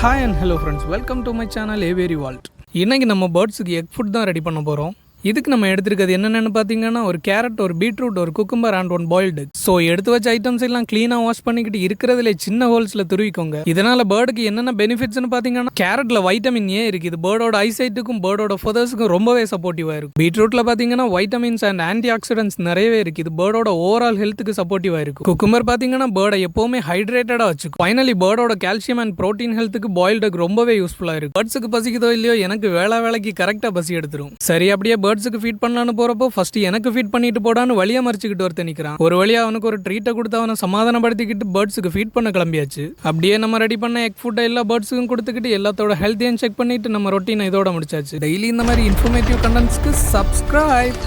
Hi and hello friends, welcome to my channel Aviary Vault. இன்னைக்கு நம்ம பேர்ட்ஸ்க்கு egg food தான் ready பண்ண போறோம். இதுக்கு நம்ம எடுத்துக்கிறது என்னென்னு பார்த்தீங்கன்னா ஒரு கேரட், ஒரு பீட்ரூட், ஒரு cucumber and one boiled egg. So எடுத்து வச்ச ஐட்டம்ஸ் எல்லாம் க்ளீனாக வாஷ் பண்ணிக்கிட்டு இருக்கிறதுல சின்ன ஹோல்ஸில் துருவிக்கோங்க. இதனால பேர்டுக்கு என்னென்ன பெனிஃபிட்ஸ்னு பார்த்தீங்கன்னா கேரட்ல வைட்டமின் ஏ இருக்கு. இது பேர்டோட ஐசைட்டுக்கும் பேர்டோட ஃபெதர்ஸுக்கும் ரொம்பவே சப்போர்ட்டிவாக இருக்கும். பீட்ரூட்ல பார்த்தீங்கன்னா வைட்டமின்ஸ் அண்ட் ஆன்டி ஆக்சிடென்ட்ஸ் நிறையவே இருக்கு. இது பேர்டோட ஓவரால் ஹெல்த்துக்கு சப்போர்ட்டிவாக இருக்கும். குக்கும்பர் பார்த்தீங்கன்னா பேர்டை எப்பவுமே ஹைட்ரேட்டடாக வச்சுக்கும். ஃபைனலி பேர்டோட கால்சியம் அண்ட் ப்ரோட்டீன் ஹெல்த்துக்கு பாயில்டு எக் ரொம்பவே யூஸ்ஃபுல்லாக இருக்கும். பேர்ட்ஸுக்கு பசிக்குதோ இல்லையோ எனக்கு வேலைக்கு கரெக்டாக பசி எடுத்துரும். சரி, அப்படியே பேர்ட்ஸுக்கு ஃபீட் பண்ணலான்னு போறப்போ ஃபர்ஸ்ட் எனக்கு ஃபீட் பண்ணிட்டு போடான்னு வழியா மறிச்சுக்கிட்டு ஒருத்தன் நிக்கிறான். ஒரு வழியா அவனுக்கு ஒரு ட்ரீட்டை கொடுத்து அவனை சமாதானப்படுத்திக்கிட்டு பேர்ட்ஸுக்கு ஃபீட் பண்ண கிளம்பியாச்சு. அப்படியே நம்ம ரெடி பண்ண எக் ஃபுட்டை எல்லா பேர்ட்ஸுக்கும் கொடுத்துக்கிட்டு எல்லாத்தோட ஹெல்த்தையும் செக் பண்ணிட்டு நம்ம ரொட்டீனை இதோட முடிச்சாச்சு. டெய்லி இந்த மாதிரி இன்ஃபர்மேட்டிவ் கண்டென்ட்ஸ்க்கு சப்ஸ்கிரைப்.